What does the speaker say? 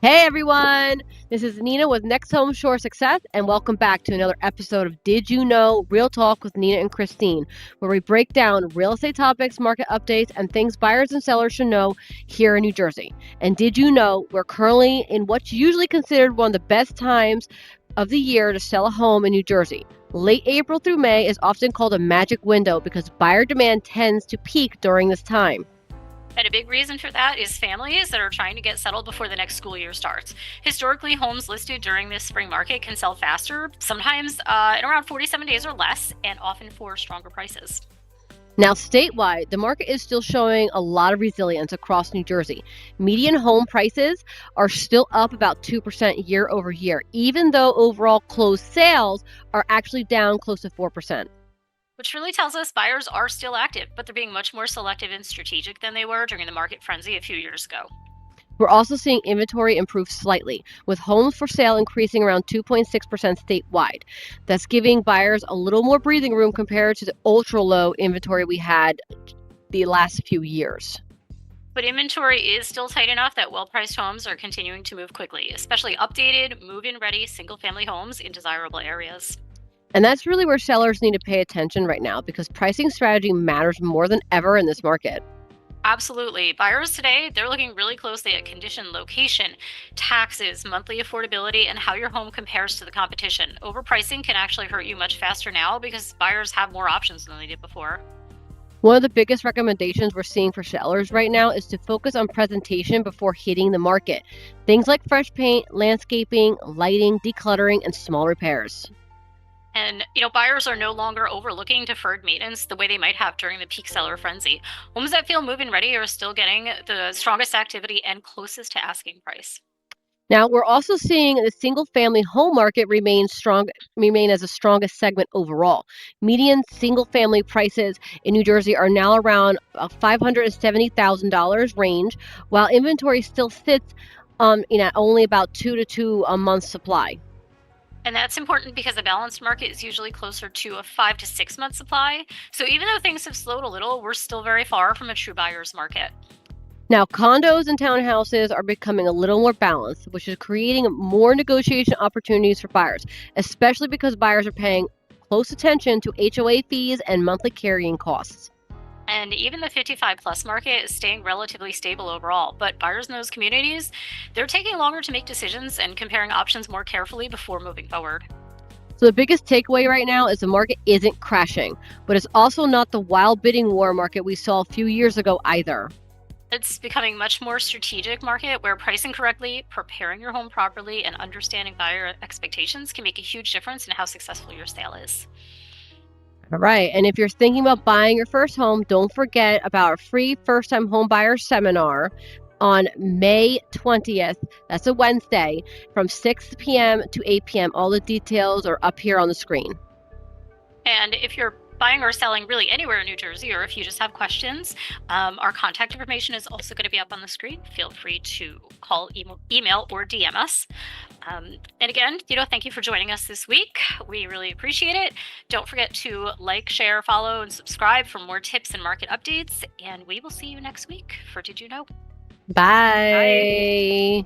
Hey everyone, this is Nina with Next Home Shore Success, and welcome back to another episode of Did You Know Real Talk with Nina and Christine, where we break down real estate topics, market updates, and things buyers and sellers should know here in New Jersey. And did you know we're currently in what's usually considered one of the best times of the year to sell a home in New Jersey? Late April through May is often called a magic window because buyer demand tends to peak during this time. And a big reason for that is families that are trying to get settled before the next school year starts. Historically, homes listed during this spring market can sell faster, sometimes in around 47 days or less, and often for stronger prices. Now, statewide, the market is still showing a lot of resilience across New Jersey. Median home prices are still up about 2% year over year, even though overall closed sales are actually down close to 4%. Which really tells us buyers are still active, but they're being much more selective and strategic than they were during the market frenzy a few years ago. We're also seeing inventory improve slightly, with homes for sale increasing around 2.6% statewide. That's giving buyers a little more breathing room compared to the ultra low inventory we had the last few years. But inventory is still tight enough that well priced homes are continuing to move quickly, especially updated, move in ready single family homes in desirable areas. And that's really where sellers need to pay attention right now because pricing strategy matters more than ever in this market. Absolutely. Buyers today, they're looking really closely at condition, location, taxes, monthly affordability, and how your home compares to the competition. Overpricing can actually hurt you much faster now because buyers have more options than they did before. One of the biggest recommendations we're seeing for sellers right now is to focus on presentation before hitting the market. Things like fresh paint, landscaping, lighting, decluttering, and small repairs. And, buyers are no longer overlooking deferred maintenance the way they might have during the peak seller frenzy. Homes that feel move in ready are still getting the strongest activity and closest to asking price. Now, we're also seeing the single family home market remain as the strongest segment overall. Median single family prices in New Jersey are now around $570,000 range, while inventory still sits only about 2 a month supply. And that's important because a balanced market is usually closer to a 5 to 6 month supply. So even though things have slowed a little, we're still very far from a true buyer's market. Now, condos and townhouses are becoming a little more balanced, which is creating more negotiation opportunities for buyers, especially because buyers are paying close attention to HOA fees and monthly carrying costs. And even the 55 plus market is staying relatively stable overall. But buyers in those communities, they're taking longer to make decisions and comparing options more carefully before moving forward. So, the biggest takeaway right now is the market isn't crashing, but it's also not the wild bidding war market we saw a few years ago either. It's becoming much more strategic market where pricing correctly, preparing your home properly, and understanding buyer expectations can make a huge difference in how successful your sale is. All right. And if you're thinking about buying your first home, don't forget about our free first time home buyer seminar on May 20th. That's a Wednesday from 6 p.m. to 8 p.m. All the details are up here on the screen. And if you're buying or selling really anywhere in New Jersey, or if you just have questions, our contact information is also going to be up on the screen. Feel free to call, email or DM us. And again, thank you for joining us this week. We really appreciate it. Don't forget to like, share, follow, and subscribe for more tips and market updates. And we will see you next week for Did You Know? Bye.